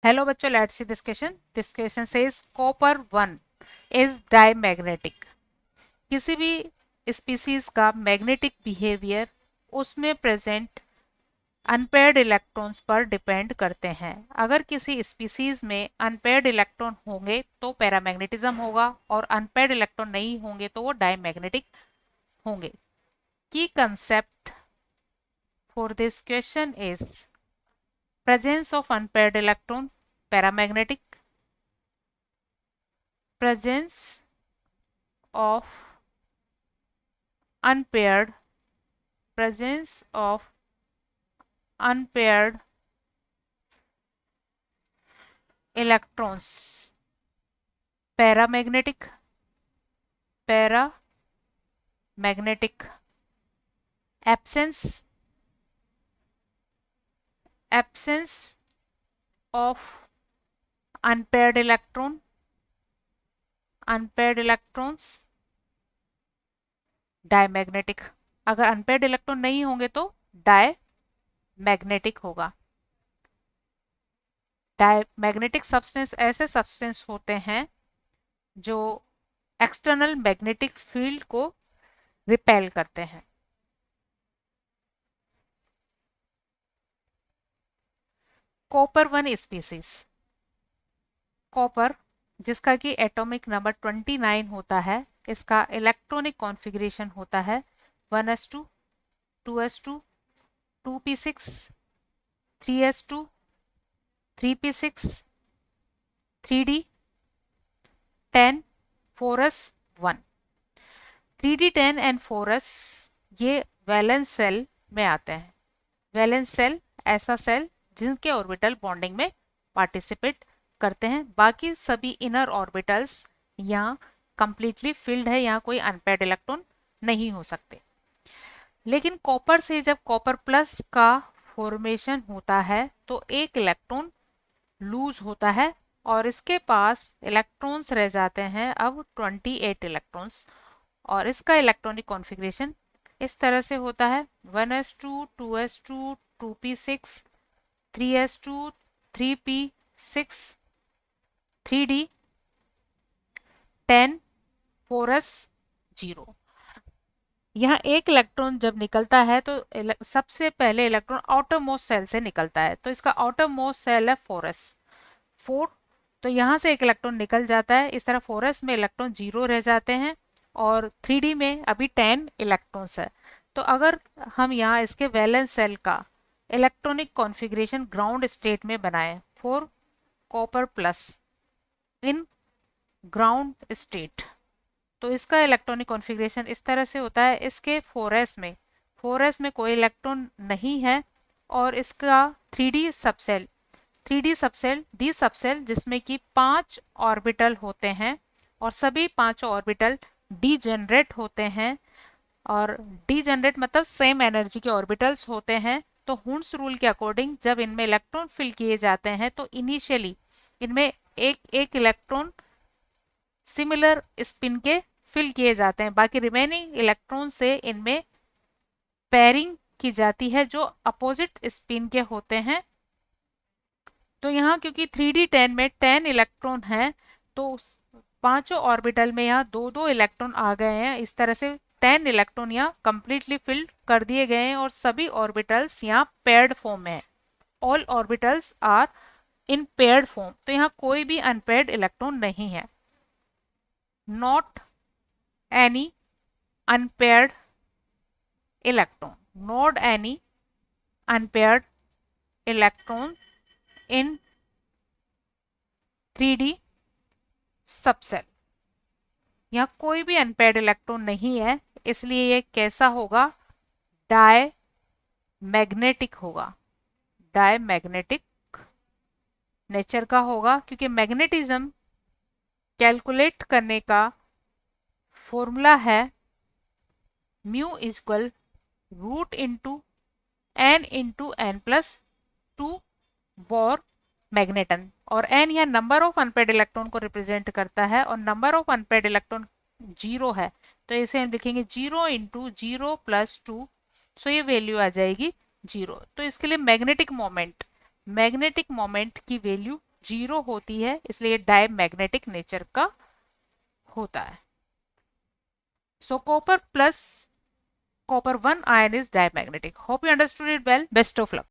Hello बच्चों, let's see this question. This question says copper 1 is diamagnetic. किसी भी species का मैग्नेटिक बिहेवियर उसमें प्रेजेंट अनपेयर्ड इलेक्ट्रॉन्स पर डिपेंड करते हैं. अगर किसी स्पीसीज में अनपेयर्ड इलेक्ट्रॉन होंगे तो पैरामैग्नेटिज्म होगा, और अनपेयर्ड इलेक्ट्रॉन नहीं होंगे तो वो डायमैग्नेटिक होंगे. की concept for this question is presence of unpaired electron paramagnetic, presence of unpaired presence of unpaired electrons paramagnetic absence of unpaired electrons diamagnetic. अगर अनपेयर्ड इलेक्ट्रॉन नहीं होंगे तो डायमैग्नेटिक होगा. डायमैग्नेटिक सब्सटेंस ऐसे सब्सटेंस होते हैं जो एक्सटर्नल मैग्नेटिक फील्ड को रिपेल करते हैं. Copper 1 species. कॉपर जिसका कि एटॉमिक नंबर 29 होता है, इसका इलेक्ट्रॉनिक कॉन्फ़िगरेशन होता है 1s2 2s2 2p6 3s2 3p6 3d 10 4s1. 3d10 and 4s ये वैलेंस सेल में आते हैं. वैलेंस सेल ऐसा सेल जिनके ऑर्बिटल बॉन्डिंग में पार्टिसिपेट करते हैं. बाकी सभी इनर ऑर्बिटल्स यहाँ कंप्लीटली फिल्ड है, यहाँ कोई अनपेयर्ड इलेक्ट्रॉन नहीं हो सकते. लेकिन कॉपर से जब कॉपर प्लस का फॉर्मेशन होता है तो एक इलेक्ट्रॉन लूज होता है और इसके पास इलेक्ट्रॉन्स रह जाते हैं अब 28 इलेक्ट्रॉन्स. और इसका इलेक्ट्रॉनिक कॉन्फ़िगरेशन इस तरह से होता है 1s2 2s2 2p6 3s2 3p6 3d 10 4s0. यहाँ एक इलेक्ट्रॉन जब निकलता है तो सबसे पहले इलेक्ट्रॉन आउटर मोस्ट सेल से निकलता है, तो इसका आउटर मोस्ट सेल है 4s4. तो यहाँ से एक इलेक्ट्रॉन निकल जाता है. इस तरह 4s में इलेक्ट्रॉन 0 रह जाते हैं और 3d में अभी 10 इलेक्ट्रॉन्स है. तो अगर हम यहाँ इसके वैलेंस सेल का इलेक्ट्रॉनिक कॉन्फ़िगरेशन ग्राउंड स्टेट में बनाएं for copper plus in ground state, तो इसका इलेक्ट्रॉनिक कॉन्फ़िगरेशन इस तरह से होता है. इसके 4s में कोई इलेक्ट्रॉन नहीं है और इसका 3d सबसेल डी सबसेल जिसमें कि 5 ऑर्बिटल होते हैं और सभी 5 ऑर्बिटल डीजेनरेट होते हैं. और डीजेनरेट मतलब सेम एनर्जी के ऑर्बिटल्स होते हैं. तो हुन्स रूल के अकॉर्डिंग जब इनमें इलेक्ट्रॉन फिल किए जाते हैं तो इनिशियली इनमें एक इलेक्ट्रॉन सिमिलर स्पिन के फिल किए जाते हैं. बाकी रिमेनिंग इलेक्ट्रॉन से इनमें पेयरिंग की जाती है जो अपोजिट स्पिन के होते हैं. तो यहाँ क्योंकि 3d10 में 10 इलेक्ट्रॉन है तो पांचों ऑर्बिटल में यहाँ दो दो इलेक्ट्रॉन आ गए हैं. इस तरह से 10 इलेक्ट्रॉन यहाँ कंप्लीटली फिल्ड कर दिए गए हैं और सभी ऑर्बिटल्स यहाँ पेयर्ड फॉर्म में है. All orbitals are in paired form. तो यहाँ कोई भी अनपेयर्ड इलेक्ट्रॉन नहीं है. Not any unpaired electron. Not any unpaired electron in 3d subshell. यहाँ कोई भी अनपेयर्ड इलेक्ट्रॉन नहीं है, इसलिए ये कैसा होगा? डायमैग्नेटिक होगा. डायमैग्नेटिक नेचर का होगा क्योंकि मैग्नेटिज्म कैलकुलेट करने का फॉर्मूला है mu equal root into n plus 2 Bohr magneton. और n यह नंबर ऑफ अनपेयर्ड इलेक्ट्रॉन को रिप्रेजेंट करता है और नंबर ऑफ अनपेयर्ड इलेक्ट्रॉन 0 है, तो इसे हम लिखेंगे 0 इंटू 0 प्लस 2. सो ये वैल्यू आ जाएगी 0. तो इसके लिए मैग्नेटिक मोमेंट की वैल्यू जीरो होती है, इसलिए डायमैग्नेटिक नेचर का होता है. सो copper plus copper 1 ion is diamagnetic. Hope you understood it well. Best of luck.